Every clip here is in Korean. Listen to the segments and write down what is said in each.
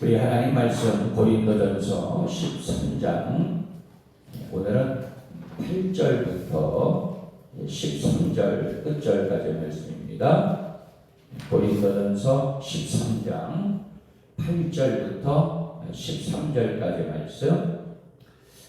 우리 하나님 말씀 고린도전서 13장, 오늘은 8절부터 13절 끝절까지 말씀입니다. 고린도전서 13장 8절부터 13절까지 말씀,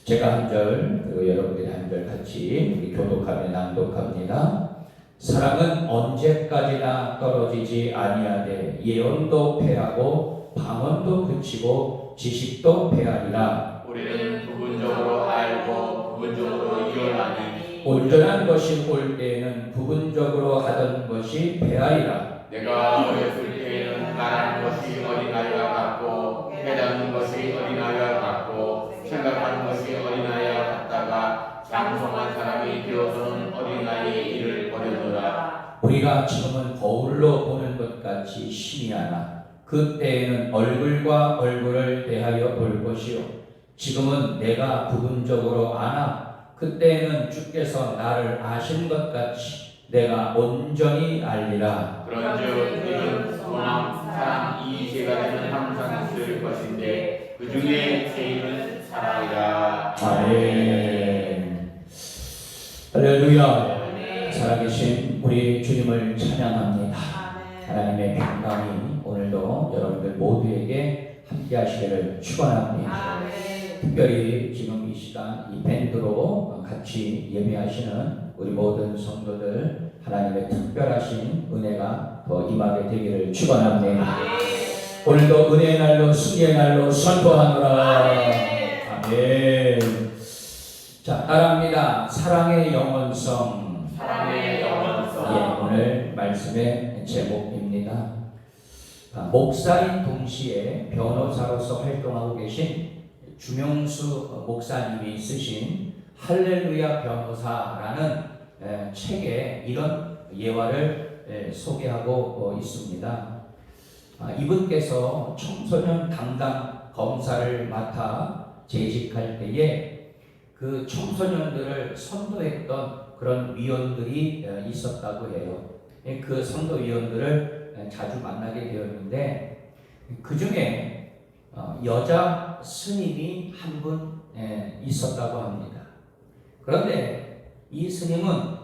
제가 한 절, 그리고 여러분들이 한 절 같이 우리 교독하며 낭독합니다. 사랑은 언제까지나 떨어지지 아니하되 예언도 패하고 방언도 그치고 지식도 패하리라. 우리는 부분적으로 알고 부분적으로 이해하니 온전한 것이 올 때에는 부분적으로 하던 것이 패하리라. 내가 어렸을 때에는 말하는 것이 어린아이와 같고 깨닫는 것이 어린아이와 같고 생각하는 것이 어린아이와 같다가 장성한 사람이 되어서는 어린아이의 일을 버렸노라. 우리가 지금은 거울로 보는 것 같이 희미하나 그때에는 얼굴과 얼굴을 대하여 볼 것이요 지금은 내가 부분적으로 아나 그때에는 주께서 나를 아신 것 같이 내가 온전히 알리라. 그런즉 이는 소망, 사랑 이 세 가지는 항상 있을 것인데 그 중에 제일은 사랑이라. 아멘. 할렐루야. 살아계신 우리 주님을 찬양합니다. 하나님의 평강이 오늘도 여러분들 모두에게 함께 하시기를 축원합니다. 특별히 지금 이 시간 이 밴드로 같이 예배하시는 우리 모든 성도들 하나님의 특별하신 은혜가 더 임하게 되기를 축원합니다. 오늘도 은혜의 날로 승리의 날로 선포하노라. 아멘. 자, 따라합니다. 사랑의 영원성. 사랑의 영원성. 예, 오늘 말씀의 제목입니다. 목사인 동시에 변호사로서 활동하고 계신 주명수 목사님이 쓰신 할렐루야 변호사라는 책에 이런 예화를 소개하고 있습니다. 이분께서 청소년 담당 검사를 맡아 재직할 때에 그 청소년들을 선도했던 그런 위원들이 있었다고 해요. 그 선도위원들을 자주 만나게 되었는데 그 중에 여자 스님이 한 분 있었다고 합니다. 그런데 이 스님은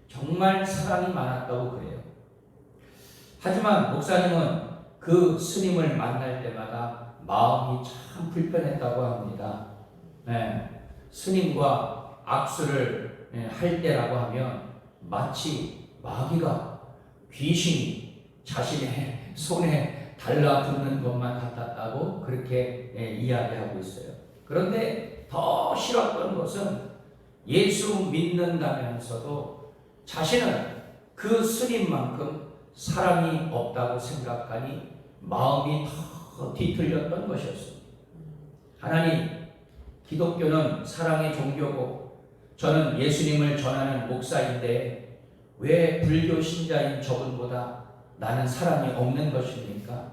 정말 사랑이 많았다고 그래요. 하지만 목사님은 그 스님을 만날 때마다 마음이 참 불편했다고 합니다. 스님과 악수를 할 때라고 하면 마치 마귀가 귀신이 자신의 손에 달라붙는 것만 같았다고 그렇게 이야기하고 있어요. 그런데 더 싫었던 것은 예수 믿는다면서도 자신은 그 스님만큼 사랑이 없다고 생각하니 마음이 더 뒤틀렸던 것이었습니다. 하나님, 기독교는 사랑의 종교고 저는 예수님을 전하는 목사인데 왜 불교 신자인 저분보다 나는 사랑이 없는 것입니까?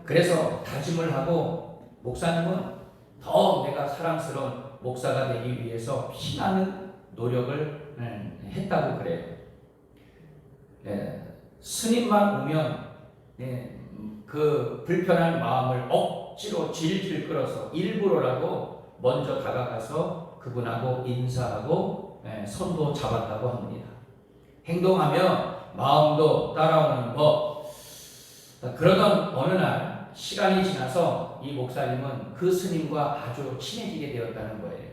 그래서 다짐을 하고 목사님은 더 내가 사랑스러운 목사가 되기 위해서 피나는 노력을 했다고 그래요. 스님만 오면 그 불편한 마음을 억지로 질질 끌어서 일부러라도 먼저 다가가서 그분하고 인사하고 손도 잡았다고 합니다. 행동하며 마음도 따라오는 법. 그러던 어느 날 시간이 지나서 이 목사님은 그 스님과 아주 친해지게 되었다는 거예요.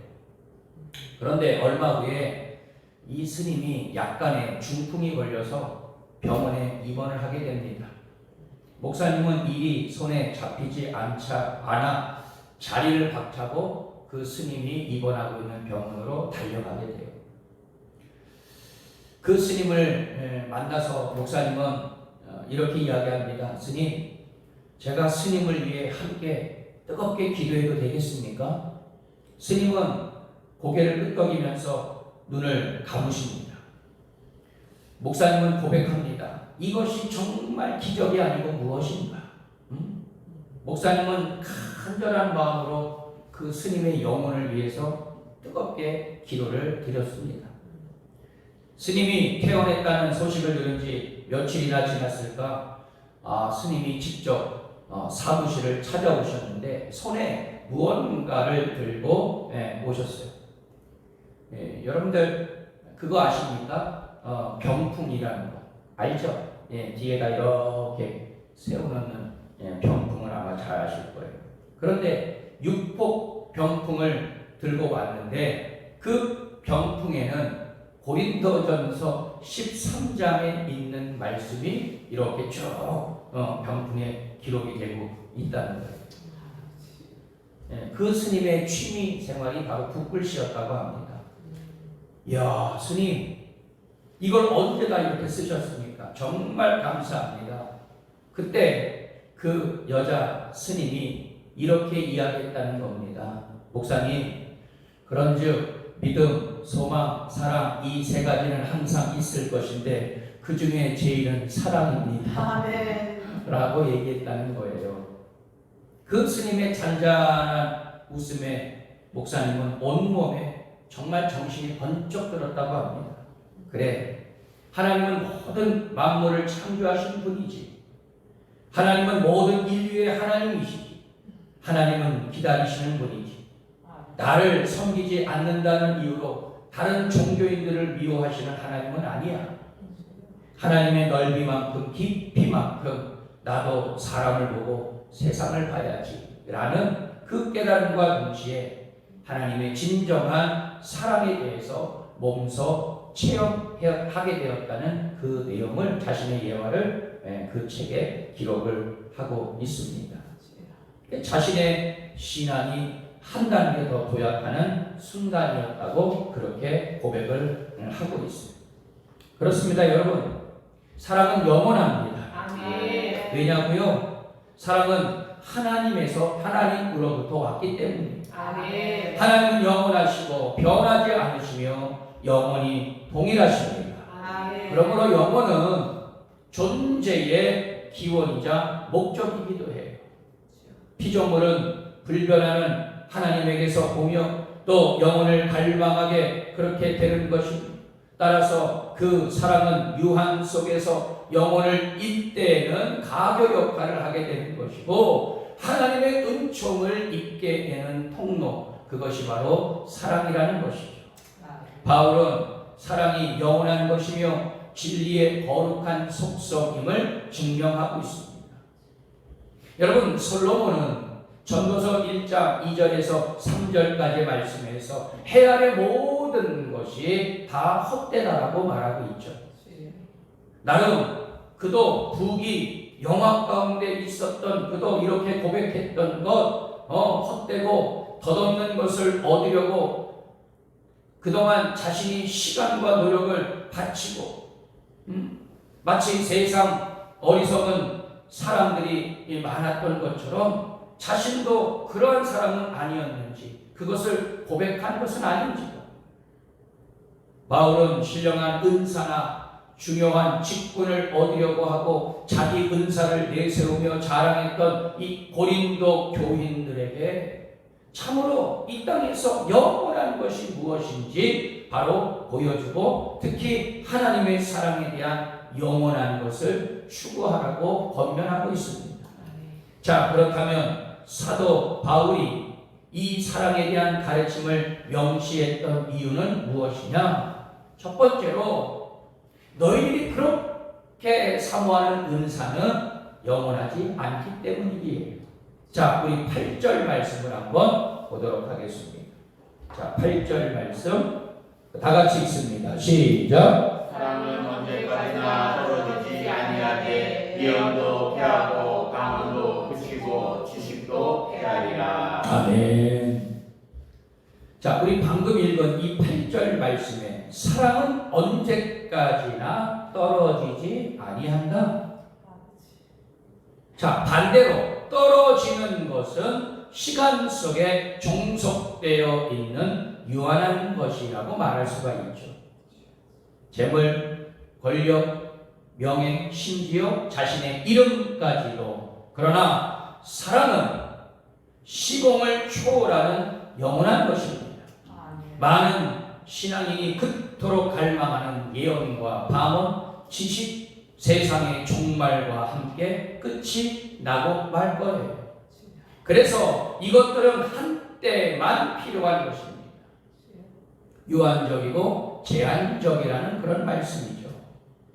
그런데 얼마 후에 이 스님이 약간의 중풍이 걸려서 병원에 입원을 하게 됩니다. 목사님은 일이 손에 잡히지 않아 자리를 박차고 그 스님이 입원하고 있는 병원으로 달려가게 돼요. 그 스님을 만나서 목사님은 이렇게 이야기합니다. 스님, 제가 스님을 위해 함께 뜨겁게 기도해도 되겠습니까? 스님은 고개를 끄덕이면서 눈을 감으십니다. 목사님은 고백합니다. 이것이 정말 기적이 아니고 무엇인가? 목사님은 간절한 마음으로 그 스님의 영혼을 위해서 뜨겁게 기도를 드렸습니다. 스님이 퇴원했다는 소식을 들은 지 며칠이나 지났을까? 스님이 직접 사무실을 찾아오셨는데 손에 무언가를 들고 오셨어요. 여러분들 그거 아십니까? 병풍이라는 거 알죠? 뒤에다 이렇게 세워놓는 병풍을 아마 잘 아실 거예요. 그런데 육폭 병풍을 들고 왔는데 그 병풍에는 고린도전서 13장에 있는 말씀이 이렇게 쭉 병풍에 기록이 되고 있다는 거예요. 그 스님의 취미 생활이 바로 붓글씨였다고 합니다. 이야, 스님 이걸 언제다 이렇게 쓰셨습니까? 정말 감사합니다. 그때 그 여자 스님이 이렇게 이야기했다는 겁니다. 목사님, 그런즉 믿음, 소망, 사랑 이 세 가지는 항상 있을 것인데 그 중에 제일은 사랑입니다. 아멘. 라고 얘기했다는 거예요. 그 스님의 잔잔한 웃음에 목사님은 온몸에 정말 정신이 번쩍 들었다고 합니다. 그래, 하나님은 모든 만물을 창조하신 분이지. 하나님은 모든 인류의 하나님이시지. 하나님은 기다리시는 분이지. 나를 섬기지 않는다는 이유로 다른 종교인들을 미워하시는 하나님은 아니야. 하나님의 넓이만큼 깊이만큼 나도 사람을 보고 세상을 봐야지 라는 그 깨달음과 동시에 하나님의 진정한 사랑에 대해서 몸소 체험하게 되었다는 그 내용을 자신의 예화를 그 책에 기록을 하고 있습니다. 자신의 신앙이 한 단계 더 도약하는 순간이었다고 그렇게 고백을 하고 있습니다. 그렇습니다, 여러분. 사랑은 영원합니다. 아멘. 왜냐고요? 사랑은 하나님에서 하나님으로부터 왔기 때문입니다. 아멘. 하나님은 영원하시고 변하지 않으시며 영원히 동일하십니다. 아멘. 그러므로 영혼은 존재의 기원이자 목적이기도 해요. 피조물은 불변하는 하나님에게서 보며 또 영혼을 갈망하게 그렇게 되는 것입니다. 따라서 그 사랑은 유한 속에서 영혼을 잇대는 가교 역할을 하게 되는 것이고 하나님의 은총을 입게 되는 통로, 그것이 바로 사랑이라는 것이죠. 바울은 사랑이 영원한 것이며 진리의 거룩한 속성임을 증명하고 있습니다. 여러분, 솔로몬은 전도서 1장 2절에서 3절까지 말씀에서 해안의 모든 것이 다 헛되다라고 말하고 있죠. 나름 그도 북이 영화 가운데 있었던 그도 이렇게 고백했던 것, 헛되고 덧없는 것을 얻으려고 그동안 자신이 시간과 노력을 바치고 마치 세상 어리석은 사람들이 많았던 것처럼 자신도 그러한 사람은 아니었는지, 그것을 고백한 것은 아닌지도. 바울은 신령한 은사나 중요한 직분을 얻으려고 하고 자기 은사를 내세우며 자랑했던 이 고린도 교인들에게 참으로 이 땅에서 영원한 것이 무엇인지 바로 보여주고 특히 하나님의 사랑에 대한 영원한 것을 추구하라고 권면하고 있습니다. 자, 그렇다면 사도 바울이 이 사랑에 대한 가르침을 명시했던 이유는 무엇이냐? 첫 번째로 너희들이 그렇게 사모하는 은사는 영원하지 않기 때문이기에. 자, 우리 8절 말씀을 한번 보도록 하겠습니다. 자, 8절 말씀 다 같이 읽습니다. 시작. 사랑은 언제까지나 떨어지지 아니하되 예언도 피하고 방언도 그치고 지식도 헤아리라. 아멘. 자, 우리 방금 읽은 이 8절 말씀에 사랑은 언제까지나 떨어지지 아니한다. 자, 반대로 떨어지는 것은 시간 속에 종속되어 있는 유한한 것이라고 말할 수가 있죠. 재물, 권력, 명예, 심지어 자신의 이름까지도. 그러나 사랑은 시공을 초월하는 영원한 것입니다. 많은 신앙인이 그토록 갈망하는 예언과 방언, 지식, 세상의 종말과 함께 끝이 나고 말 거예요. 그래서 이것들은 한때만 필요한 것입니다. 유한적이고 제한적이라는 그런 말씀이죠.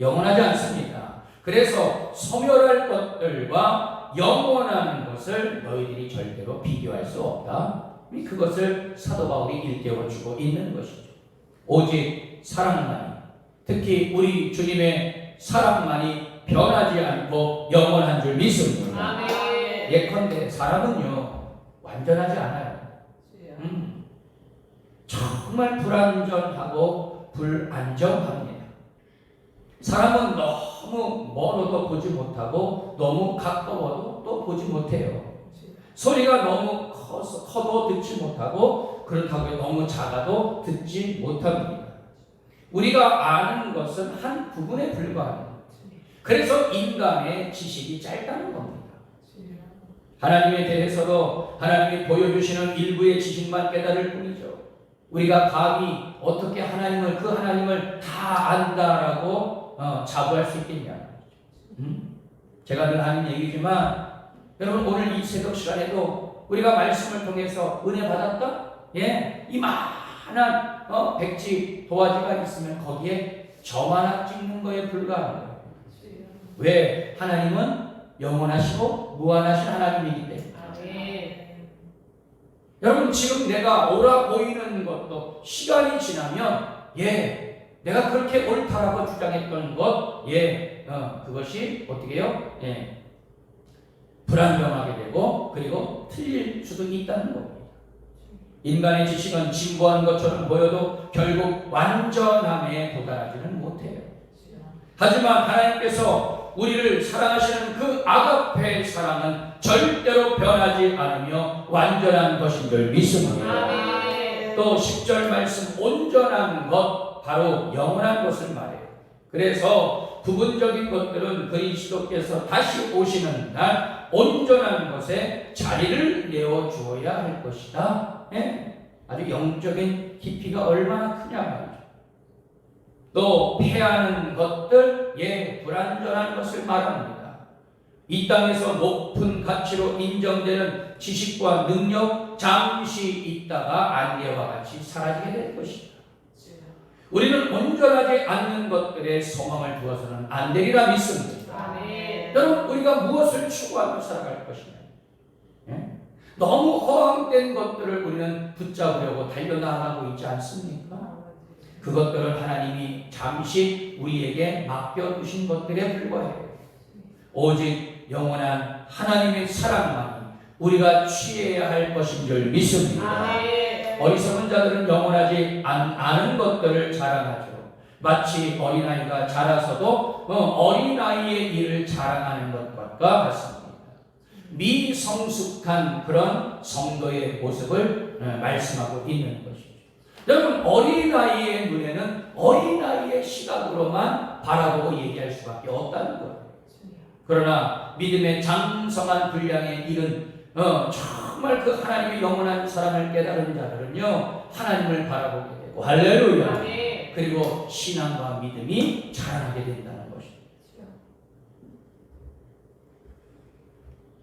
영원하지 않습니다. 그래서 소멸할 것들과 영원한 것을 너희들이 절대로 비교할 수 없다. 그것을 사도 바울이 일깨워주고 있는 것이죠. 오직 사랑만이, 특히 우리 주님의 사랑만이 변하지 않고 영원한 줄 믿습니다. 아멘. 예컨대 사람은요 완전하지 않아요. 정말 불완전하고 불안정합니다. 사람은 너무 멀어도 보지 못하고 너무 가까워도 또 보지 못해요. 소리가 너무 커도 듣지 못하고 그렇다고 너무 작아도 듣지 못합니다. 우리가 아는 것은 한 부분에 불과합니다. 그래서 인간의 지식이 짧다는 겁니다. 하나님에 대해서도 하나님이 보여주시는 일부의 지식만 깨달을 뿐이죠. 우리가 감히 어떻게 그 하나님을 다 안다라고 자부할 수 있겠냐. 제가 늘 하는 얘기지만 여러분 오늘 이 새벽 시간에도 우리가 말씀을 통해서 은혜 받았다? 예, 이 많은 백지 도화지가 있으면 거기에 점 하나 찍는 거에 불과한 거예요. 왜? 하나님은 영원하시고 무한하신 하나님이기 때문에. 여러분 지금 내가 옳아 보이는 것도 시간이 지나면 내가 그렇게 옳다라고 주장했던 것 그것이 어떻게 해요? 불안정하게 되고 그리고 틀릴 수도 있다는 겁니다. 인간의 지식은 진보한 것처럼 보여도 결국 완전함에 도달하지는 못해요. 하지만 하나님께서 우리를 사랑하시는 그 아가페의 사랑은 절대로 변하지 않으며 완전한 것인 줄 믿습니다. 또 10절 말씀 온전한 것 바로 영원한 것을 말해요. 그래서 부분적인 것들은 그리스도께서 다시 오시는 날 온전한 것에 자리를 내어주어야 할 것이다. 아주 영적인 깊이가 얼마나 크냐 말이죠. 또 패하는 것들, 불완전한 것을 말합니다. 이 땅에서 높은 가치로 인정되는 지식과 능력 잠시 있다가 안개와 같이 사라지게 될 것입니다. 우리는 온전하지 않는 것들에 소망을 두어서는 안 되리라 믿습니다. 여러분 우리가 무엇을 추구하며 살아갈 것이냐? 너무 허황된 것들을 우리는 붙잡으려고 달려나가고 있지 않습니까? 그것들을 하나님이 잠시 우리에게 맡겨두신 것들에 불과해요. 오직 영원한 하나님의 사랑만이 우리가 취해야 할 것인 줄 믿습니다. 어리석은 자들은 영원하지 않은 것들을 자랑하죠. 마치 어린아이가 자라서도 어린아이의 일을 자랑하는 것과 같습니다. 미성숙한 그런 성도의 모습을 말씀하고 있는 것이죠. 여러분 어린아이의 눈에는 어린아이의 시각으로만 바라보고 얘기할 수밖에 없다는 거예요. 그러나 믿음의 장성한 분량에 이른 정말 그 하나님의 영원한 사랑을 깨달은 자들은요 하나님을 바라보게 되고 할렐루야. 그리고 신앙과 믿음이 자라나게 된다는 것입니다.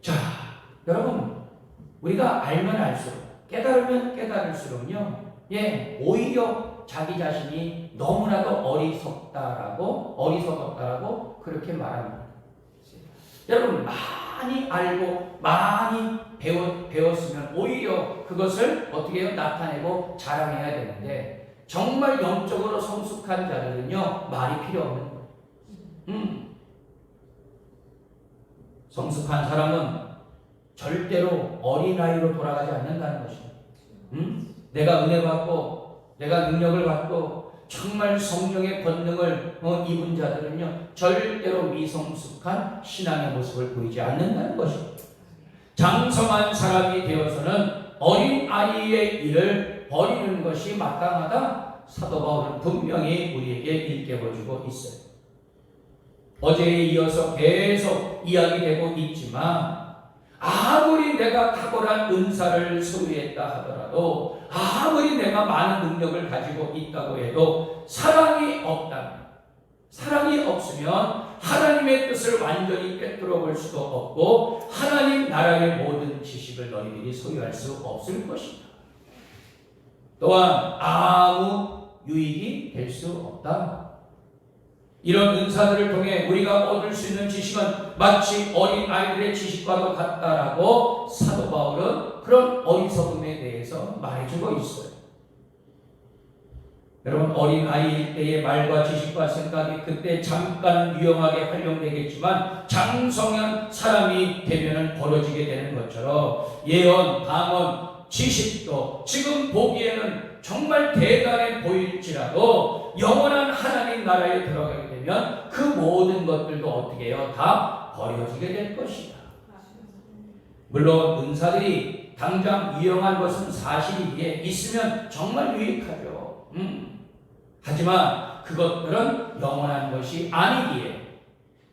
자, 여러분 우리가 알면 알수록 깨달으면 깨달을수록요 오히려 자기 자신이 너무나도 어리석었다라고 그렇게 말합니다. 여러분 많이 알고 많이 배웠으면 오히려 그것을 어떻게 해요? 나타내고 자랑해야 되는데 정말 영적으로 성숙한 자들은요 말이 필요 없는 거예요. 성숙한 사람은 절대로 어린아이로 돌아가지 않는다는 것입니다. 내가 은혜 받고 내가 능력을 받고 정말 성령의 권능을 입은 자들은요 절대로 미성숙한 신앙의 모습을 보이지 않는다는 것입니다. 장성한 사람이 되어서는 어린아이의 일을 버리는 것이 마땅하다. 사도 바울은 분명히 우리에게 일깨워주고 있어요. 어제에 이어서 계속 이야기되고 있지만 아무리 내가 탁월한 은사를 소유했다 하더라도 아무리 내가 많은 능력을 가지고 있다고 해도 사랑이 없으면 하나님의 하나님의 뜻을 완전히 꿰뚫어 볼 수도 없고 하나님 나라의 모든 지식을 너희들이 소유할 수 없을 것이다. 또한 아무 유익이 될 수 없다. 이런 은사들을 통해 우리가 얻을 수 있는 지식은 마치 어린 아이들의 지식과도 같다라고 사도 바울은 그런 어리석음에 대해서 말해주고 있어요. 여러분, 어린 아이일 때의 말과 지식과 생각이 그때 잠깐 유용하게 활용되겠지만 장성한 사람이 되면은 벌어지게 되는 것처럼 예언, 방언, 지식도 지금 보기에는 정말 대단해 보일지라도 영원한 하나님 나라에 들어가게 되면 그 모든 것들도 어떻게 해요? 다 버려지게 될 것이다. 물론 은사들이 당장 유용한 것은 사실이기에 있으면 정말 유익하죠. 하지만 그것들은 영원한 것이 아니기에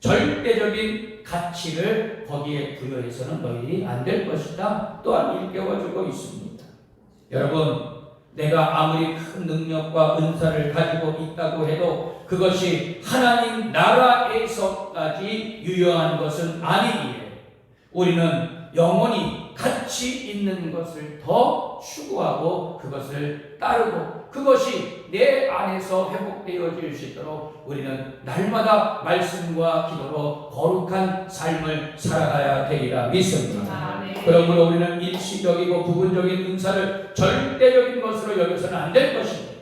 절대적인 가치를 거기에 부여해서는 너희들이 안 될 것이다 또한 일깨워주고 있습니다. 여러분, 내가 아무리 큰 능력과 은사를 가지고 있다고 해도 그것이 하나님 나라에서까지 유효한 것은 아니기에 우리는 영원히 가치 있는 것을 더 추구하고 그것을 따르고 그것이 내 안에서 회복되어질 수 있도록 우리는 날마다 말씀과 기도로 거룩한 삶을 살아가야 되리라 믿습니다. 그러므로 우리는 일시적이고 부분적인 은사를 절대적인 것으로 여겨서는 안 될 것입니다.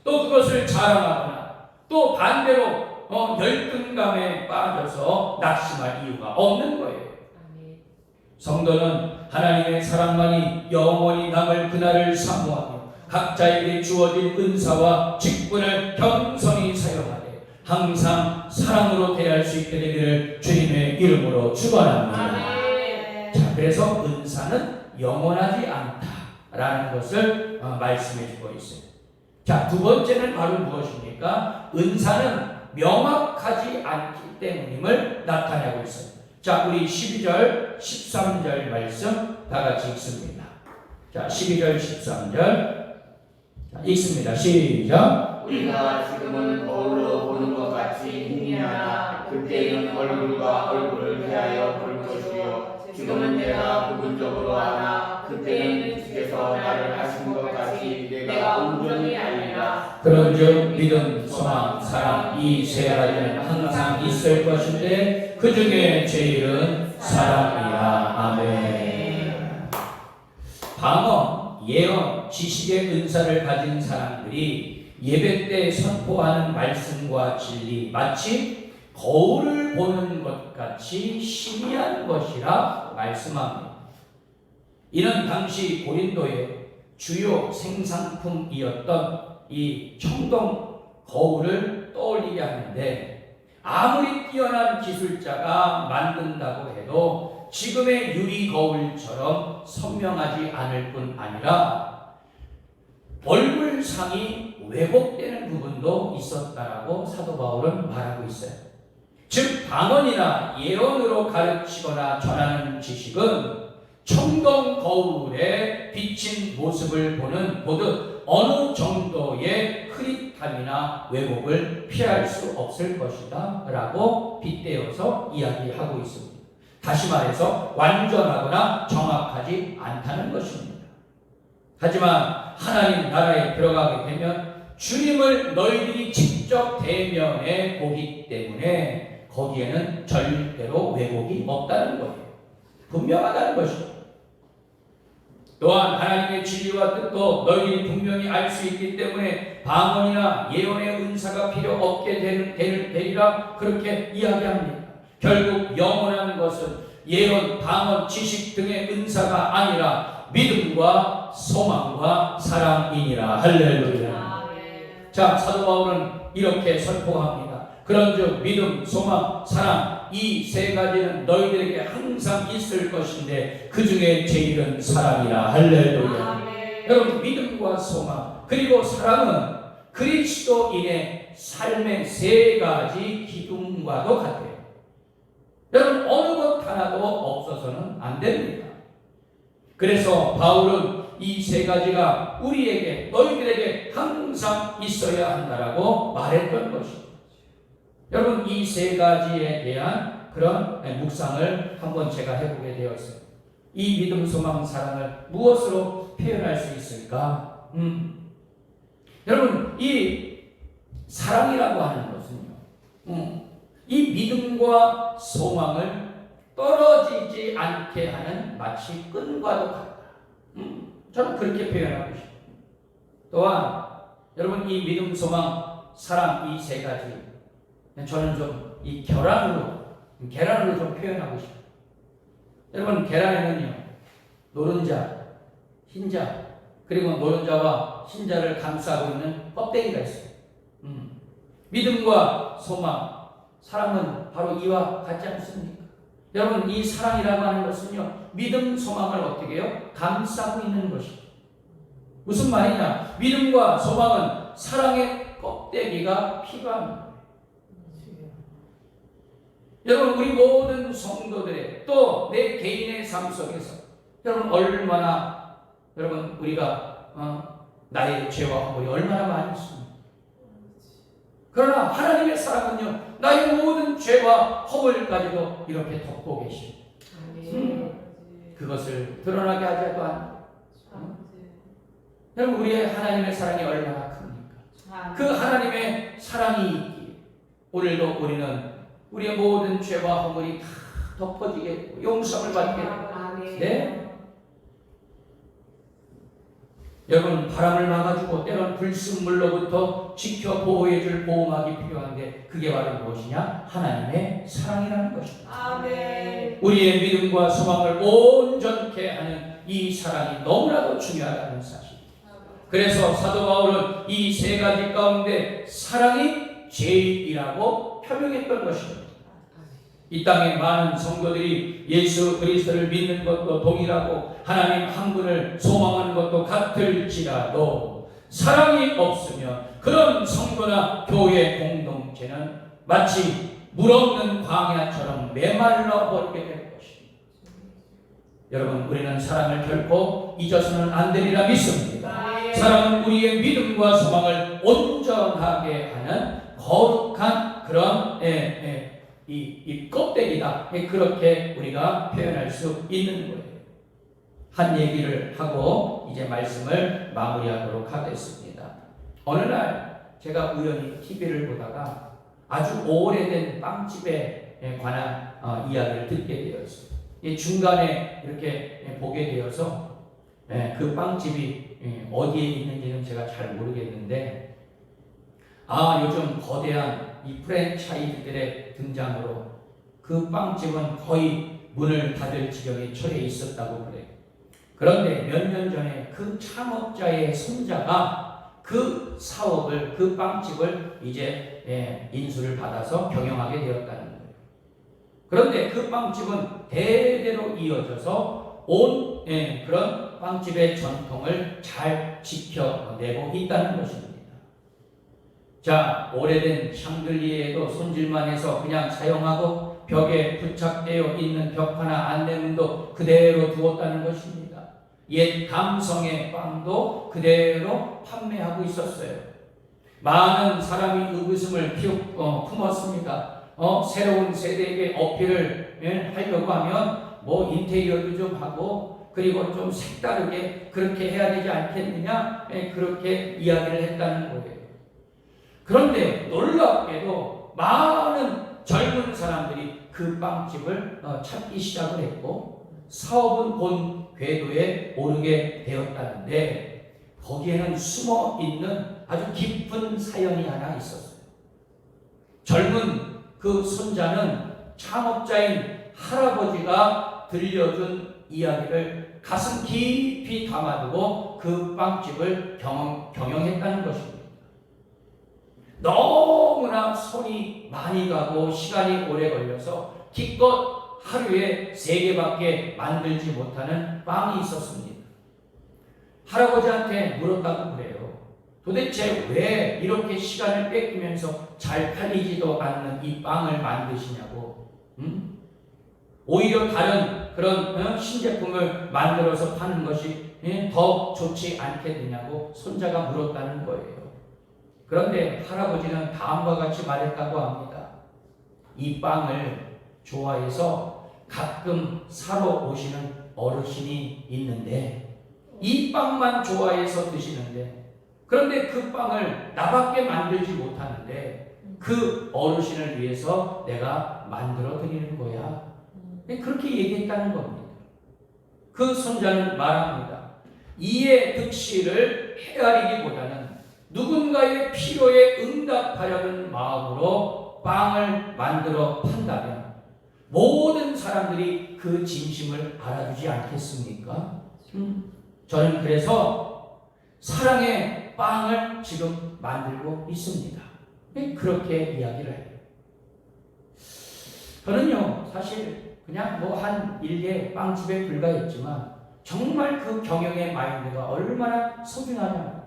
또 그것을 자랑하거나 또 반대로 열등감에 빠져서 낙심할 이유가 없는 거예요. 성도는 하나님의 사랑만이 영원히 남을 그날을 사모하며 각자에게 주어진 은사와 직분을 겸손히 사용하되 항상 사랑으로 대할 수 있게 되기를 주님의 이름으로 축원합니다. 자, 그래서 은사는 영원하지 않다라는 것을 말씀해주고 있어요. 자, 두 번째는 바로 무엇입니까? 은사는 명확하지 않기 때문임을 나타내고 있어요. 자, 우리 12절, 13절 말씀 다 같이 읽습니다. 자, 12절, 13절 읽습니다. 시작. 우리가 지금은 거울로 보는 것 같이 희미하나 그때는 얼굴과 얼굴을 대하여 볼 것이요 지금은 내가 부분적으로 아나 그때는 주께서 나를 아신 것 같이 내가 온전히 알리라. 그런즉 믿음, 소망, 사랑 이 세 가지는 항상 있을 것인데 그 중에 제일은 사랑이라. 아멘. 방언, 예언, 지식의 은사를 가진 사람들이 예배 때 선포하는 말씀과 진리 마치 거울을 보는 것 같이 희미한 것이라 말씀합니다. 이는 당시 고린도의 주요 생산품이었던 이 청동 거울을 떠올리게 하는데 아무리 뛰어난 기술자가 만든다고 해도 지금의 유리 거울처럼 선명하지 않을 뿐 아니라 얼굴상이 왜곡되는 부분도 있었다라고 사도 바울은 말하고 있어요. 즉 방언이나 예언으로 가르치거나 전하는 지식은 청동 거울에 비친 모습을 보듯 어느 정도의 흐릿함이나 왜곡을 피할 수 없을 것이다 라고 빗대어서 이야기하고 있습니다. 다시 말해서 완전하거나 정확하지 않다는 것입니다. 하지만 하나님 나라에 들어가게 되면 주님을 너희들이 직접 대면해 보기 때문에 거기에는 절대로 왜곡이 없다는 거예요. 분명하다는 것이죠. 또한 하나님의 진리와 뜻도 너희들이 분명히 알 수 있기 때문에 방언이나 예언의 은사가 필요 없게 되리라 그렇게 이야기합니다. 결국 영원한 것은 예언, 방언, 지식 등의 은사가 아니라 믿음과 소망과 사랑이니라. 할렐루야. 자, 사도 바울은 이렇게 선포합니다. 그런즉 믿음, 소망, 사랑 이 세 가지는 너희들에게 항상 있을 것인데 그 중에 제일은 사랑이라. 할렐루야. 여러분, 믿음과 소망 그리고 사랑은 그리스도인의 삶의 세 가지 기둥과도 같아요. 여러분, 어느 것 하나도 없어서는 안 됩니다. 그래서 바울은 이 세 가지가 우리에게 너희들에게 항상 있어야 한다라고 말했던 것입니다. 여러분 이 세 가지에 대한 그런 묵상을 한번 제가 해보게 되었어요. 이 믿음, 소망, 사랑을 무엇으로 표현할 수 있을까? 여러분 이 사랑이라고 하는 것은요, 이 믿음과 소망을 떨어지지 않게 하는 마치 끈과도 같다. 저는 그렇게 표현하고 싶어요. 또한 여러분 이 믿음, 소망, 사랑 이 세 가지 저는 좀 이 계란으로 좀 표현하고 싶어요. 여러분 계란에는요 노른자, 흰자 그리고 노른자와 흰자를 감싸고 있는 껍데기가 있어요. 믿음과 소망, 사랑은 바로 이와 같지 않습니까? 여러분 이 사랑이라고 하는 것은요 믿음, 소망을 어떻게 해요? 감싸고 있는 것이죠. 무슨 말이냐? 믿음과 소망은 사랑의 껍데기가 필요합니다. 여러분 우리 모든 성도들의 또 내 개인의 삶 속에서 여러분 얼마나 여러분 우리가 나의 죄와 허물이 얼마나 많이 있습니까? 그러나 하나님의 사랑은요 나의 모든 죄와 허물까지도 이렇게 덮고 계십니다. 그것을 드러나게 하지도 않고 여러분 우리의 하나님의 사랑이 얼마나 큽니까? 그 하나님의 사랑이 있기에 오늘도 우리는 우리의 모든 죄와 허물이 다 덮어지게 용서를 받게 됩니다. 네? 여러분 바람을 막아주고 때론 불순물로부터 지켜 보호해줄 보호막이 필요한데 그게 바로 무엇이냐? 하나님의 사랑이라는 것입니다. 아멘. 우리의 믿음과 소망을 온전케 하는 이 사랑이 너무나도 중요하다는 사실. 그래서 사도 바울은 이 세 가지 가운데 사랑이 제일이라고 표명했던 것입니다. 이 땅에 많은 성도들이 예수 그리스도를 믿는 것도 동일하고 하나님 한 분을 소망하는 것도 같을지라도 사랑이 없으면 그런 성도나 교회 공동체는 마치 물 없는 광야처럼 메말라 버리게 될 것입니다. 여러분 우리는 사랑을 결코 잊어서는 안 되리라 믿습니다. 사랑은 우리의 믿음과 소망을 온전하게 하는 거룩한 그런 이 껍데기다. 그렇게 우리가 표현할 수 있는 거예요. 한 얘기를 하고 이제 말씀을 마무리하도록 하겠습니다. 어느 날 제가 우연히 TV를 보다가 아주 오래된 빵집에 관한 이야기를 듣게 되었어요. 중간에 이렇게 보게 되어서 그 빵집이 어디에 있는지는 제가 잘 모르겠는데 요즘 거대한 이 프랜차이즈들의 등장으로 그 빵집은 거의 문을 닫을 지경에 처해 있었다고 그래요. 그런데 몇 년 전에 그 창업자의 손자가 그 사업을, 그 빵집을 이제 인수를 받아서 경영하게 되었다는 거예요. 그런데 그 빵집은 대대로 이어져서 온 그런 빵집의 전통을 잘 지켜내고 있다는 것입니다. 자, 오래된 샹들리에도 손질만 해서 그냥 사용하고 벽에 부착되어 있는 벽화나 안내문도 그대로 두었다는 것입니다. 옛 감성의 빵도 그대로 판매하고 있었어요. 많은 사람이 의구심을 품었습니다. 새로운 세대에게 어필을 하려고 하면 뭐 인테리어도 좀 하고 그리고 좀 색다르게 그렇게 해야 되지 않겠느냐? 그렇게 이야기를 했다는 거예요. 그런데 놀랍게도 많은 젊은 사람들이 그 빵집을 찾기 시작을 했고 사업은 본 궤도에 오르게 되었다는데 거기에는 숨어 있는 아주 깊은 사연이 하나 있었어요. 젊은 그 손자는 창업자인 할아버지가 들려준 이야기를 가슴 깊이 담아두고 그 빵집을 경영했다는 것입니다. 너무나 손이 많이 가고 시간이 오래 걸려서 기껏 하루에 3개밖에 만들지 못하는 빵이 있었습니다. 할아버지한테 물었다고 그래요. 도대체 왜 이렇게 시간을 뺏기면서 잘 팔리지도 않는 이 빵을 만드시냐고. 오히려 다른 그런 신제품을 만들어서 파는 것이 더 좋지 않겠느냐고 손자가 물었다는 거예요. 그런데 할아버지는 다음과 같이 말했다고 합니다. 이 빵을 좋아해서 가끔 사러 오시는 어르신이 있는데 이 빵만 좋아해서 드시는데 그런데 그 빵을 나밖에 만들지 못하는데 그 어르신을 위해서 내가 만들어 드리는 거야. 그렇게 얘기했다는 겁니다. 그 선자는 말합니다. 이의 득실을 헤아리기보다는 누군가의 필요에 응답하려는 마음으로 빵을 만들어 판다면 모든 사람들이 그 진심을 알아주지 않겠습니까? 저는 그래서 사랑의 빵을 지금 만들고 있습니다. 그렇게 이야기를 해요. 저는요, 사실 그냥 뭐 한 일개 빵집에 불과했지만 정말 그 경영의 마인드가 얼마나 소중하냐.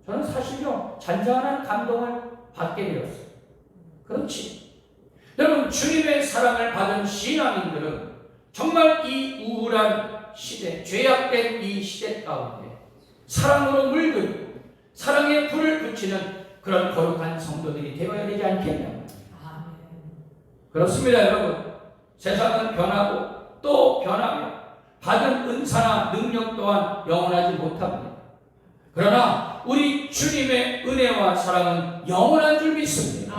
저는 사실요, 잔잔한 감동을 받게 되었어요. 그렇지. 여러분, 주님의 사랑을 받은 신앙인들은 정말 이 우울한 시대, 죄악된 이 시대 가운데 사랑으로 물들고 사랑의 불을 붙이는 그런 거룩한 성도들이 되어야 되지 않겠냐. 그렇습니다, 여러분. 세상은 변하고 또 변하며 받은 은사나 능력 또한 영원하지 못합니다. 그러나 우리 주님의 은혜와 사랑은 영원한 줄 믿습니다.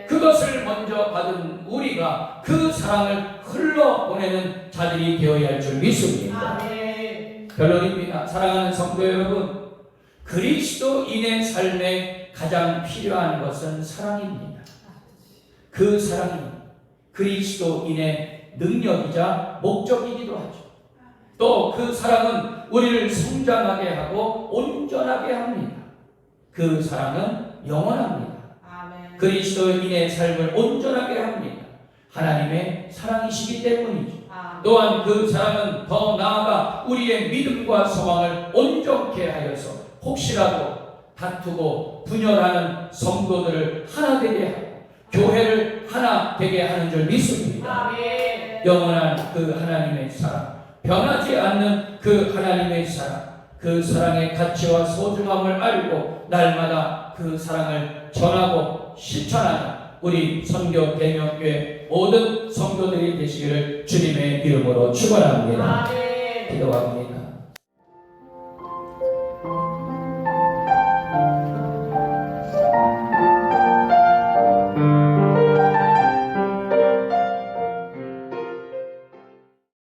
그것을 먼저 받은 우리가 그 사랑을 흘러보내는 자들이 되어야 할 줄 믿습니다. 결론입니다. 사랑하는 성도 여러분, 그리스도인의 삶에 가장 필요한 것은 사랑입니다. 그 사랑이 그리스도인의 능력이자 목적이기도 하죠. 또 그 사랑은 우리를 성장하게 하고 온전하게 합니다. 그 사랑은 영원합니다. 그리스도인의 삶을 온전하게 합니다. 하나님의 사랑이시기 때문이죠. 또한 그 사랑은 더 나아가 우리의 믿음과 소망을 온전케 하여서 혹시라도 다투고 분열하는 성도들을 하나 되게 하고 교회를 하나 되게 하는 줄 믿습니다. 영원한 그 하나님의 사랑, 변하지 않는 그 하나님의 사랑, 그 사랑의 가치와 소중함을 알고 날마다 그 사랑을 전하고 실천하는 우리 선교 대명교회 모든 성도들이 되시기를 주님의 이름으로 축원합니다. 기도합니다.